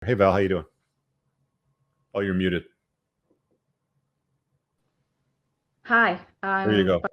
Hey Val, how you doing? Oh, you're muted. Hi, There you I'm go. from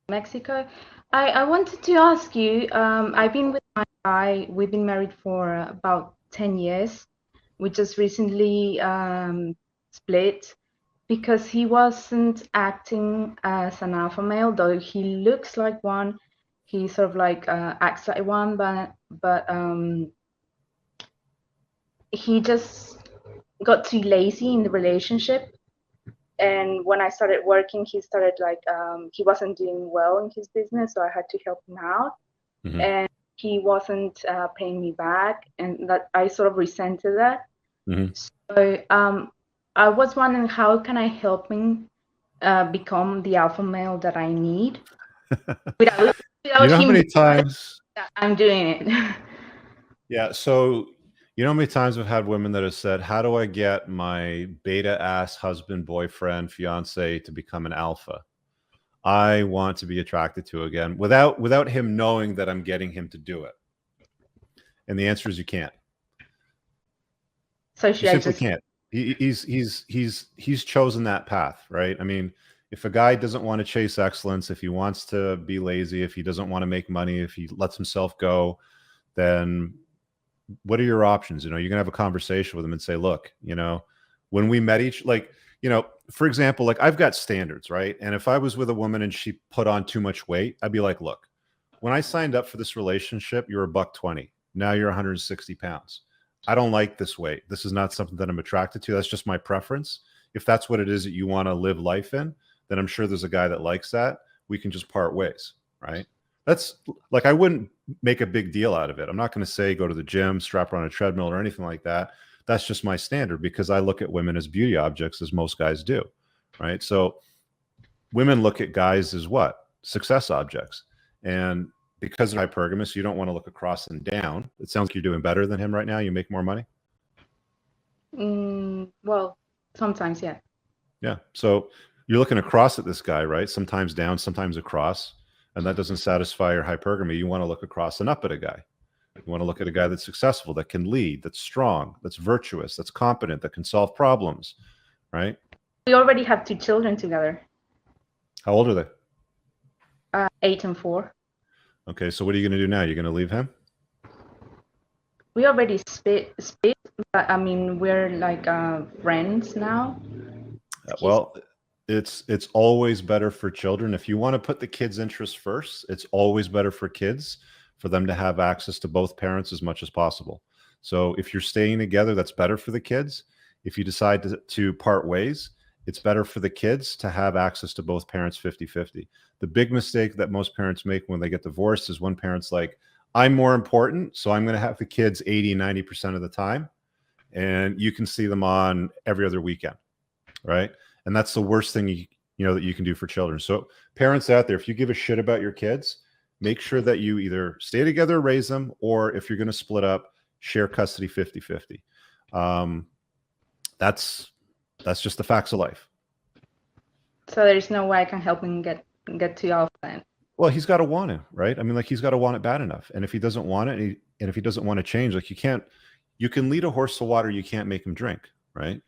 Mexico. I wanted to ask you, I've been with my guy, we've been married for about 10 years. We just recently split because he wasn't acting as an alpha male, though he looks like one. He sort of like acts like one, but he just got too lazy in the relationship. And when I started working, he started like he wasn't doing well in his business, so I had to help him out. Hmm. And he wasn't paying me back, and that I sort of resented that. Hmm. So I was wondering how can I help him become the alpha male that I need without You without know how him many realizing times? that I'm doing it. Yeah. So you know how many times I've had women that have said, "How do I get my beta ass husband, boyfriend, fiance to become an alpha? I want to be attracted to again without him knowing that I'm getting him to do it." And the answer is you can't. So You should I simply just can't. He's chosen that path, right? I mean, if a guy doesn't want to chase excellence, if he wants to be lazy, if he doesn't want to make money, if he lets himself go, then what are your options? You know, you're gonna have a conversation with him and say, look, when we met for example, like I've got standards, right? And if I was with a woman and she put on too much weight, I'd be like, look, when I signed up for this relationship, you're a buck 20. Now you're 160 pounds. I don't like this weight. This is not something that I'm attracted to. That's just my preference. If that's what it is that you want to live life in, then I'm sure there's a guy that likes that. We can just part ways, right? That's like I wouldn't make a big deal out of it. I'm not going to say go to the gym, strap her on a treadmill or anything like that. That's just my standard because I look at women as beauty objects, as most guys do, right? So women look at guys as what? Success objects. And because they're hypergamous, you don't want to look across and down. It sounds like you're doing better than him right now. You make more money. well, sometimes, yeah. Yeah. So you're looking across at this guy, right? Sometimes down, sometimes across. And that doesn't satisfy your hypergamy. You want to look across and up at a guy. You want to look at a guy that's successful, that can lead, that's strong, that's virtuous, that's competent, that can solve problems, right? We already have two children together, How old are they? 8 and 4. Okay. So what are you going to do now? You're going to leave him? We already split, but I mean we're like friends now. He's Well, it's always better for children. If you want to put the kids' interests first, it's always better for kids for them to have access to both parents as much as possible. So if you're staying together, that's better for the kids. If you decide to part ways, it's better for the kids to have access to both parents 50-50. The big mistake that most parents make when they get divorced is one parent's like, I'm more important, so I'm going to have the kids 80-90% of the time. And you can see them on every other weekend, right? And that's the worst thing that you can do for children. So parents out there, if you give a shit about your kids, make sure that you either stay together, raise them, or if you're going to split up, share custody 50-50. um, that's just the facts of life. So there's no way I can help him get to alpha then. Well, he's got to want it, right? I mean, like he's got to want it bad enough. And if he doesn't want it, and if he doesn't want to change, like you can lead a horse to water, you can't make him drink, right?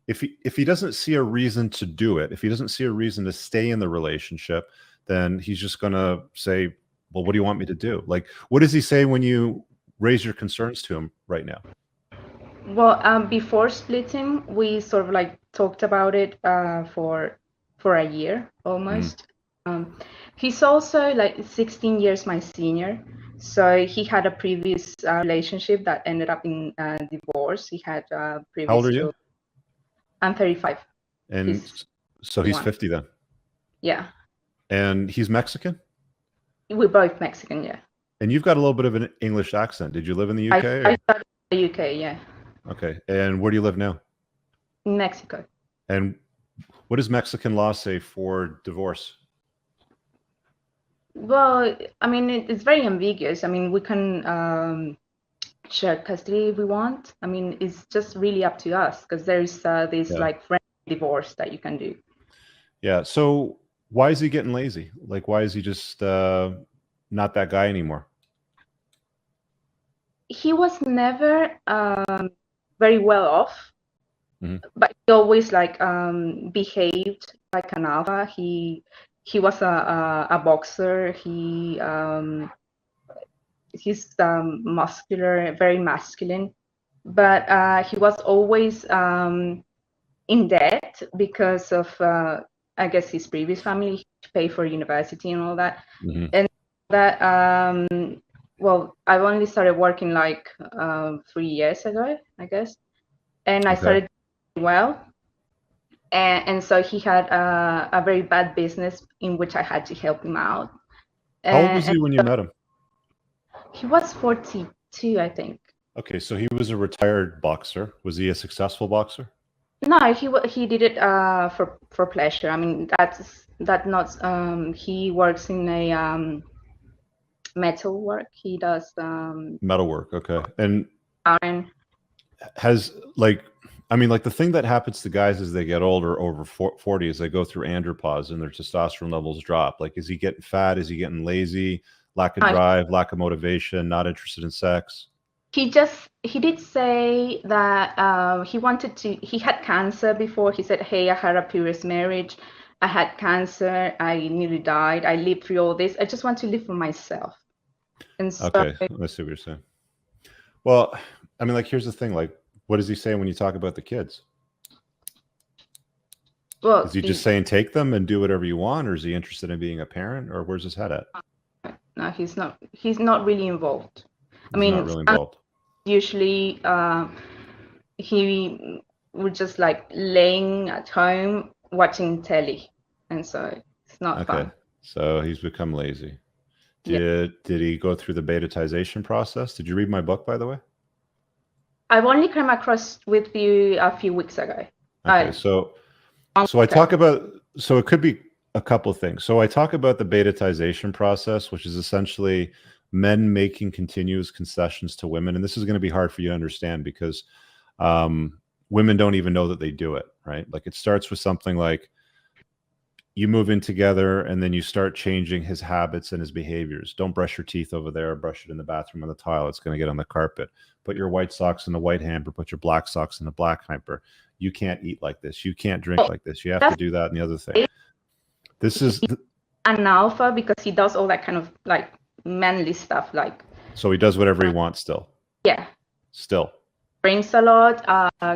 If he doesn't see a reason to do it, if he doesn't see a reason to stay in the relationship, then he's just going to say, well, what do you want me to do? Like, what does he say when you raise your concerns to him right now? Well, before splitting, we sort of like talked about it for a year Mhm. almost. Um, he's also like 16 years my senior, so he had a previous relationship that ended up in divorce. He had How old previous are you? children. I'm 35. And He's so he's 21. 50 then. Yeah, And he's Mexican? we're both Mexican. Yeah, And you've got a little bit of an English accent. Did you live in the I UK I or? started in the UK. Yeah, Okay. And where do you live now? in Mexico. And what does Mexican law say for divorce? Well, I mean, it's very ambiguous. I mean, we can share custody if we want. I mean, it's just really up to us because there's this Yeah. like friendly divorce that you can do. Yeah. So why is he getting lazy? Like, why is he just not that guy anymore? He was never very well off, Mm-hmm. but he always like behaved like an alpha. He was a boxer. He's muscular, very masculine, but he was always in debt because of I guess his previous family to pay for university and all that. Mm-hmm. And that well, I've only started working like 3 years ago, I guess, and I Okay. started doing well. And so he had a very bad business in which I had to help him out. How old was And he when you met him? he was 42, I think. Okay, so he was a retired boxer. Was he a successful boxer? No, he did it for pleasure. I mean, that not he works in a metal work. He does Metalwork. Okay. And iron. has like, I mean, like the thing that happens to guys as they get older, over 40, is they go through andropause and their testosterone levels drop. Like, is he getting fat? Is he getting lazy? Lack of drive, lack of motivation, not interested in sex? He did say that he had cancer before. He said, hey, I had a previous marriage. I had cancer. I nearly died. I lived through all this. I just want to live for myself. And so, Okay, I see what you're saying. Well, I mean, like, here's the thing. Like, what does he say when you talk about the kids? well, Is he just saying take them and do whatever you want, or is he interested in being a parent, or where's his head at? No, he's not. He's not really involved. I He's mean, not really involved. usually he would just like laying at home watching telly, and so it's not Okay, fun. so he's become lazy. Yeah. Did he go through the betaization process? Did you read my book, by the way? I've only come across with you a few weeks ago. Okay, so I talk about, so it could be a couple of things. So I talk about the betaization process, which is essentially men making continuous concessions to women. And this is going to be hard for you to understand because women don't even know that they do it, right? Like, it starts with something like you move in together and then you start changing his habits and his behaviors. Don't brush your teeth over there, brush it in the bathroom on the tile. It's going to get on the carpet. Put your white socks in the white hamper, put your black socks in the black hamper. You can't eat like this. You can't drink like this. You have to do that and the other thing. This is an alpha because he does all that kind of like manly stuff. Like, so he does whatever he wants still. Yeah. Still. Drinks a lot,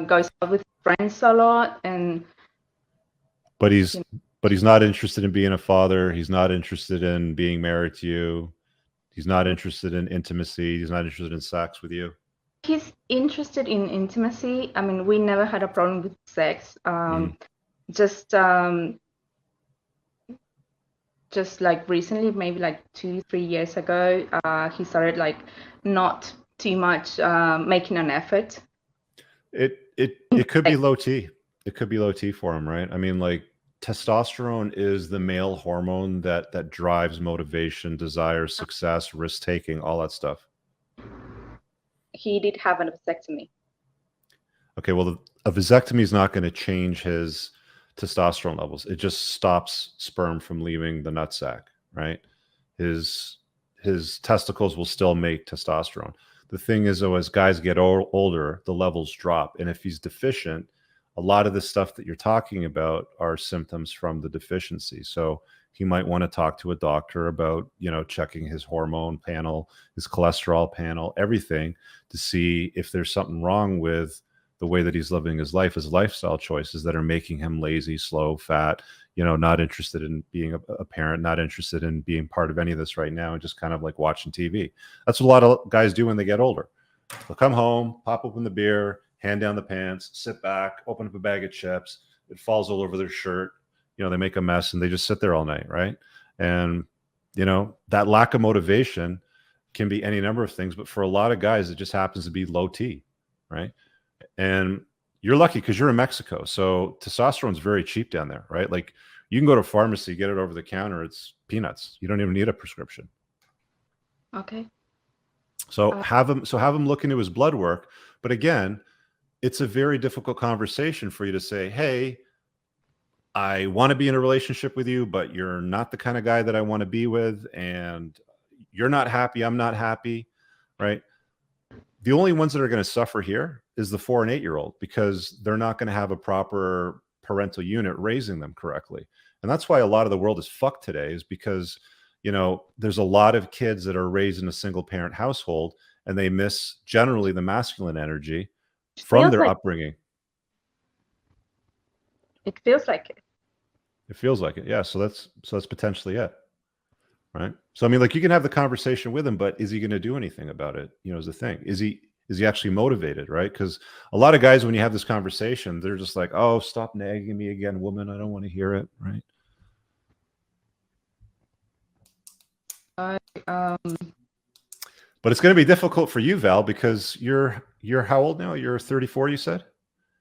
goes out with friends a lot, and but he's not interested in being a father. He's not interested in being married to you. He's not interested in intimacy. He's not interested in sex with you. He's interested in intimacy. I mean, we never had a problem with sex. Just like recently, maybe like 2-3 years ago, he started like not too much making an effort. It could be low T. It could be low T for him, right? I mean, like, testosterone is the male hormone that drives motivation, desire, success, risk taking, all that stuff. He did have an vasectomy. Okay, well, a vasectomy is not going to change his testosterone levels. It just stops sperm from leaving the nutsack, right? His testicles will still make testosterone. The thing is, though, as guys get older, the levels drop. And if he's deficient, a lot of the stuff that you're talking about are symptoms from the deficiency. So he might want to talk to a doctor about, checking his hormone panel, his cholesterol panel, everything, to see if there's something wrong with the way that he's living his life, his lifestyle choices that are making him lazy, slow, fat, not interested in being a parent, not interested in being part of any of this right now, and just kind of like watching TV. That's what a lot of guys do when they get older. They'll come home, pop open the beer, hand down the pants, sit back, open up a bag of chips. It falls all over their shirt. They make a mess and they just sit there all night, right? And, that lack of motivation can be any number of things. But for a lot of guys, it just happens to be low T, right? And you're lucky because you're in Mexico. So testosterone is very cheap down there, right? Like, you can go to a pharmacy, get it over the counter. It's peanuts. You don't even need a prescription. Okay. So have him look into his blood work. But again, it's a very difficult conversation for you to say, hey, I want to be in a relationship with you, but you're not the kind of guy that I want to be with. And you're not happy. I'm not happy. Right. the only ones that are going to suffer here is the 4 and 8-year-old, because they're not going to have a proper parental unit raising them correctly. And that's why a lot of the world is fucked today, is because, you know, there's a lot of kids that are raised in a single parent household, and they miss generally the masculine energy from their upbringing. It feels like it. It feels like it. Yeah. So that's potentially it. Right. So, I mean, like, you can have the conversation with him, but is he going to do anything about it? You know, is the thing. Is he actually motivated? Right. Because a lot of guys, when you have this conversation, they're just like, oh, stop nagging me again, woman. I don't want to hear it. Right. But it's going to be difficult for you, Val, because you're how old now? You're 34, you said?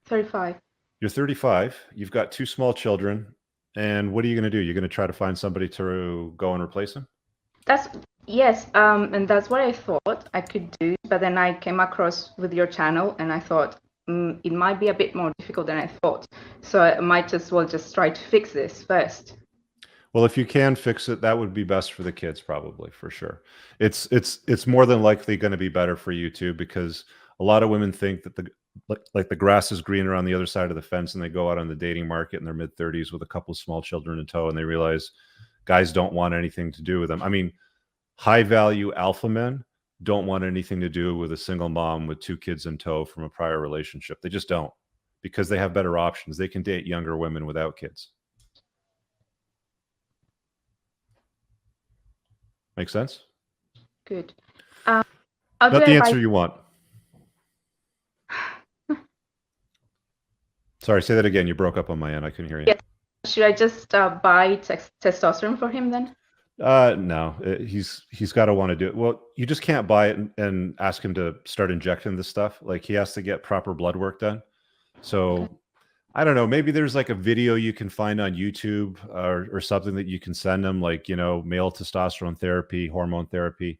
35. You're 35. You've got 2 small children. And what are you going to do? You're going to try to find somebody to go and replace him? Yes. And that's what I thought I could do. But then I came across with your channel and I thought it might be a bit more difficult than I thought. So I might as well just try to fix this first. Well, if you can fix it, that would be best for the kids, probably, for sure. It's more than likely going to be better for you too, because a lot of women think that the grass is greener on the other side of the fence, and they go out on the dating market in their mid-30s with a couple of small children in tow, and they realize guys don't want anything to do with them. I mean, high-value alpha men don't want anything to do with a single mom with 2 kids in tow from a prior relationship. They just don't, because they have better options. They can date younger women without kids. Make sense? Good. Not the answer you want. Sorry, say that again. You broke up on my end. I couldn't hear you. Yes. Should I just buy testosterone for him then? No, he's got to want to do it. Well, you just can't buy it and ask him to start injecting this stuff. Like, he has to get proper blood work done. So okay. I don't know. Maybe there's like a video you can find on YouTube or something that you can send them, like, you know, male testosterone therapy, hormone therapy,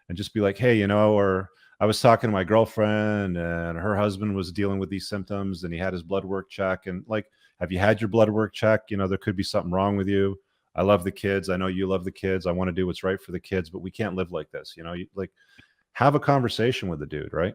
and just be like, hey, you know, or I was talking to my girlfriend and her husband was dealing with these symptoms and he had his blood work check. And like, have you had your blood work check? You know, there could be something wrong with you. I love the kids. I know you love the kids. I want to do what's right for the kids, but we can't live like this. You know, like, have a conversation with the dude, right?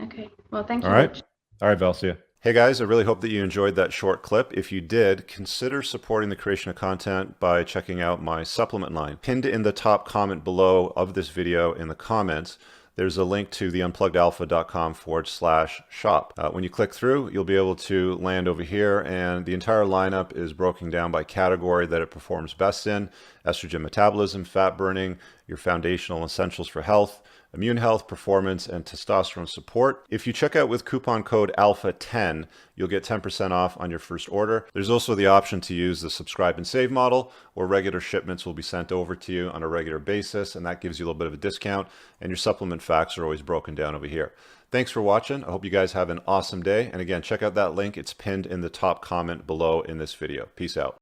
Okay. Well, thank you. All right. All right, Val, see ya. Hey guys, I really hope that you enjoyed that short clip. If you did, consider supporting the creation of content by checking out my supplement line. Pinned in the top comment below of this video in the comments, there's a link to the unpluggedalpha.com/shop. When you click through, you'll be able to land over here, and the entire lineup is broken down by category that it performs best in: estrogen metabolism, fat burning, your foundational essentials for health, immune health, performance, and testosterone support. If you check out with coupon code ALPHA10, you'll get 10% off on your first order. There's also the option to use the subscribe and save model, where regular shipments will be sent over to you on a regular basis, and that gives you a little bit of a discount, and your supplement facts are always broken down over here. Thanks for watching. I hope you guys have an awesome day. And again, check out that link. It's pinned in the top comment below in this video. Peace out.